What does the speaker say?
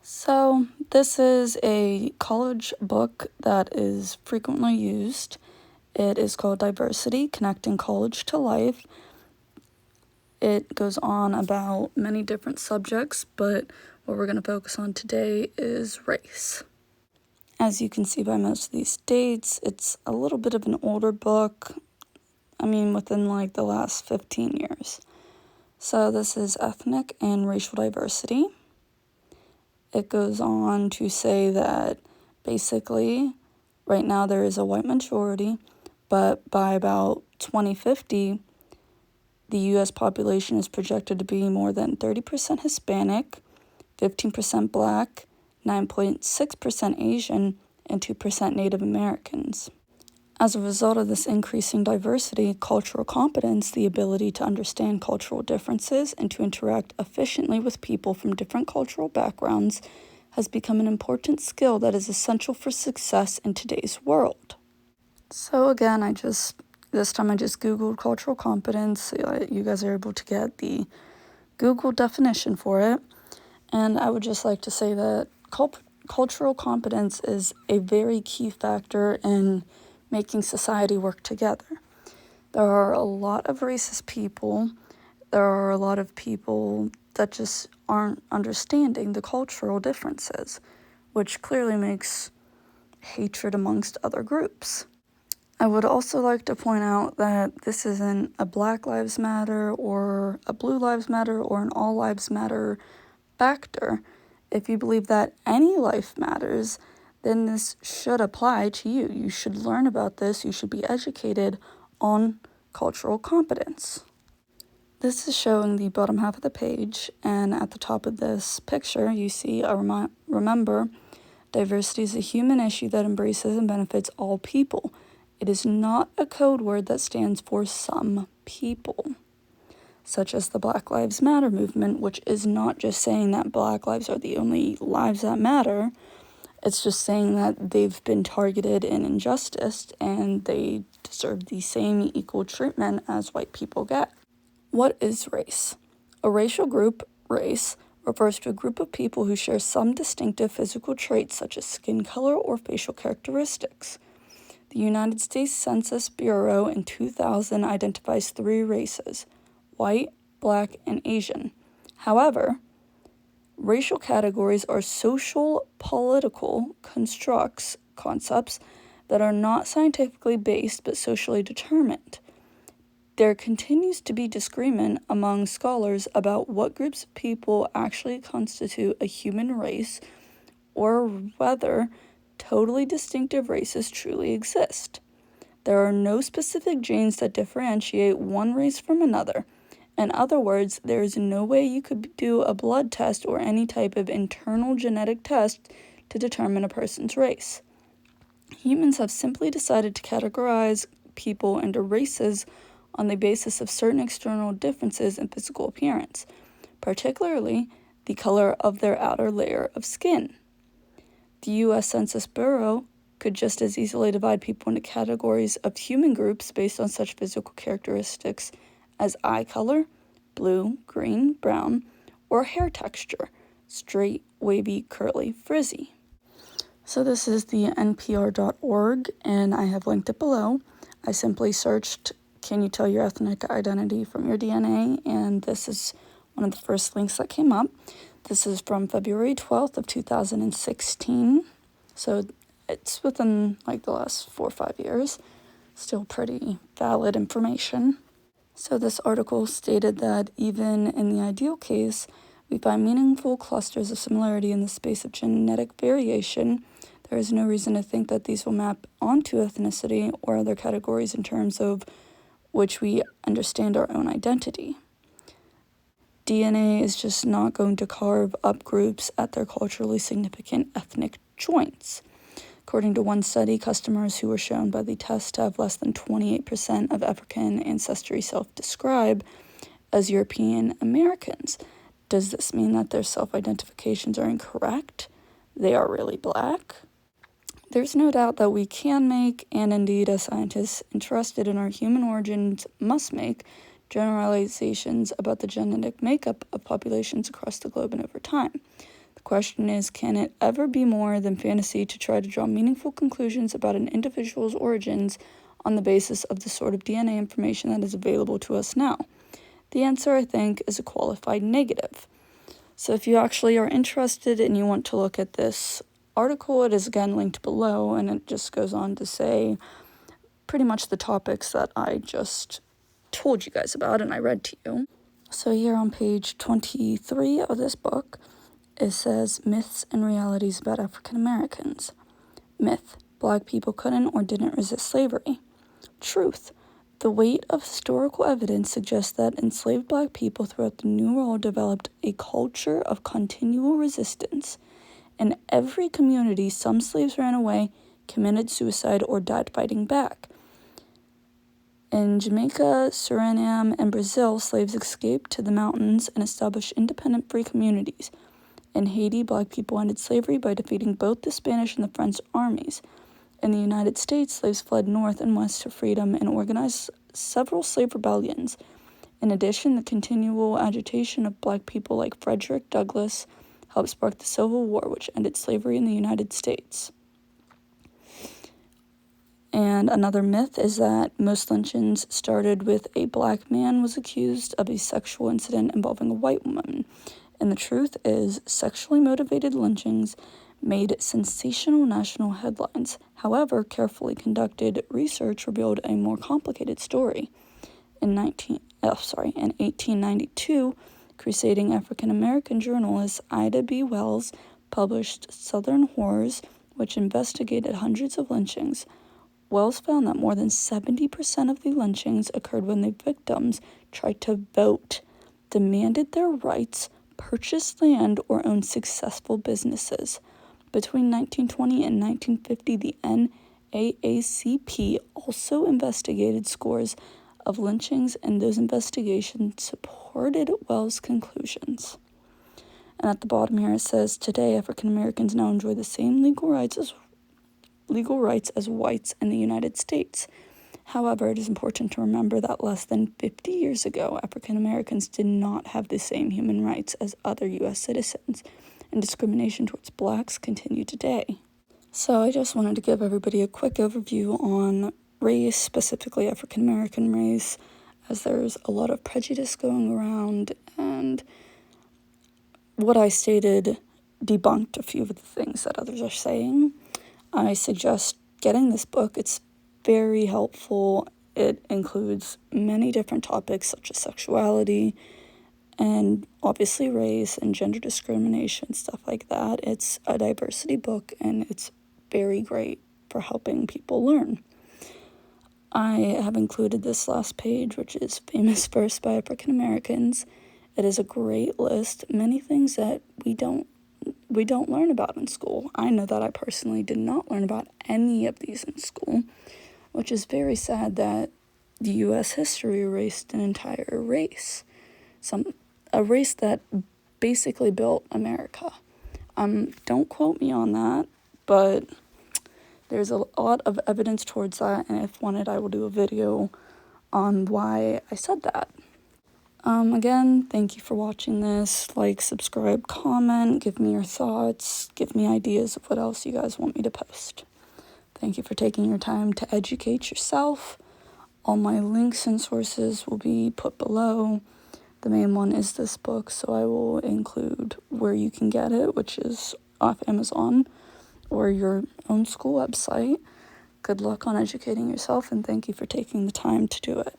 So, this is a college book that is frequently used. It is called Diversity Connecting College to Life. It goes on about many different subjects, but what we're going to focus on today is race. As you can see by most of these dates, it's a little bit of an older book. Within like the last 15 years. So, this is ethnic and racial diversity. It goes on to say that basically right now there is a white majority, but by about 2050, the U.S. population is projected to be more than 30% Hispanic, 15% Black, 9.6% Asian, and 2% Native Americans. As a result of this increasing diversity, cultural competence, the ability to understand cultural differences and to interact efficiently with people from different cultural backgrounds, has become an important skill that is essential for success in today's world. So again, this time I just Googled cultural competence. You guys are able to get the Google definition for it. And I would just like to say that cultural competence is a very key factor in making society work together. There are a lot of racist people. There are a lot of people that just aren't understanding the cultural differences, which clearly makes hatred amongst other groups. I would also like to point out that this isn't a Black Lives Matter or a Blue Lives Matter or an All Lives Matter factor. If you believe that any life matters, then this should apply to you. You should learn about this. You should be educated on cultural competence. This is showing the bottom half of the page, and at the top of this picture, you see remember, diversity is a human issue that embraces and benefits all people. It is not a code word that stands for some people, such as the Black Lives Matter movement, which is not just saying that Black lives are the only lives that matter. It's just saying that they've been targeted in injustice and they deserve the same equal treatment as white people get. What is race? A racial group, race, refers to a group of people who share some distinctive physical traits such as skin color or facial characteristics. The United States Census Bureau in 2000 identifies 3 races: white, Black, and Asian. However, racial categories are social political concepts that are not scientifically based but socially determined. There continues to be disagreement among scholars about what groups of people actually constitute a human race or whether totally distinctive races truly exist. There are no specific genes that differentiate one race from another. In other words, there is no way you could do a blood test or any type of internal genetic test to determine a person's race. Humans have simply decided to categorize people into races on the basis of certain external differences in physical appearance, particularly the color of their outer layer of skin. The U.S. Census Bureau could just as easily divide people into categories of human groups based on such physical characteristics as eye color, blue, green, brown, or hair texture, straight, wavy, curly, frizzy. So this is the npr.org, and I have linked it below. I simply searched, can you tell your ethnic identity from your DNA? And this is one of the first links that came up. This is from February 12th of 2016. So it's within like the last 4 or 5 years. Still pretty valid information. So this article stated that even in the ideal case, we find meaningful clusters of similarity in the space of genetic variation. There is no reason to think that these will map onto ethnicity or other categories in terms of which we understand our own identity. DNA is just not going to carve up groups at their culturally significant ethnic joints. According to one study, customers who were shown by the test to have less than 28% of African ancestry self-describe as European Americans. Does this mean that their self-identifications are incorrect? They are really Black? There's no doubt that we can make, and indeed as scientists interested in our human origins must make, generalizations about the genetic makeup of populations across the globe and over time. The question is, can it ever be more than fantasy to try to draw meaningful conclusions about an individual's origins on the basis of the sort of DNA information that is available to us now? The answer, I think, is a qualified negative. So if you actually are interested and you want to look at this article, it is again linked below, and it just goes on to say pretty much the topics that I just told you guys about and I read to you. So here on page 23 of this book, it says Myths and Realities about African Americans. Myth: Black people couldn't or didn't resist slavery. Truth: the weight of historical evidence suggests that enslaved Black people throughout the New World developed a culture of continual resistance. In every community, some slaves ran away, committed suicide, or died fighting back. In Jamaica, Suriname, and Brazil, slaves escaped to the mountains and established independent free communities. In Haiti, Black people ended slavery by defeating both the Spanish and the French armies. In the United States, slaves fled north and west to freedom and organized several slave rebellions. In addition, the continual agitation of Black people like Frederick Douglass helped spark the Civil War, which ended slavery in the United States. And another myth is that most lynchings started with a Black man was accused of a sexual incident involving a white woman. And the truth is, sexually motivated lynchings made sensational national headlines. However, carefully conducted research revealed a more complicated story. In 1892, crusading African-American journalist Ida B. Wells published Southern Horrors, which investigated hundreds of lynchings. Wells found that more than 70% of the lynchings occurred when the victims tried to vote, demanded their rights, purchased land, or owned successful businesses. Between 1920 and 1950, the NAACP also investigated scores of lynchings, and those investigations supported Wells' conclusions. And at the bottom here it says, today African Americans now enjoy the same legal rights as whites in the United States. However, it is important to remember that less than 50 years ago, African Americans did not have the same human rights as other U.S. citizens, and discrimination towards Blacks continue today. So I just wanted to give everybody a quick overview on race, specifically African American race, as there's a lot of prejudice going around, and what I stated debunked a few of the things that others are saying. I suggest getting this book. It's very helpful. It includes many different topics such as sexuality and obviously race and gender discrimination, stuff like that. It's a diversity book and it's very great for helping people learn. I have included this last page, which is Famous First by African Americans. It is a great list, many things that we don't learn about in school. I know that I personally did not learn about any of these in school, which is very sad that the U.S. history erased an entire race. A race that basically built America. Don't quote me on that, but there's a lot of evidence towards that, and if wanted, I will do a video on why I said that. Again, thank you for watching this. Like, subscribe, comment, give me your thoughts, give me ideas of what else you guys want me to post. Thank you for taking your time to educate yourself. All my links and sources will be put below. The main one is this book, so I will include where you can get it, which is off Amazon or your own school website. Good luck on educating yourself, and thank you for taking the time to do it.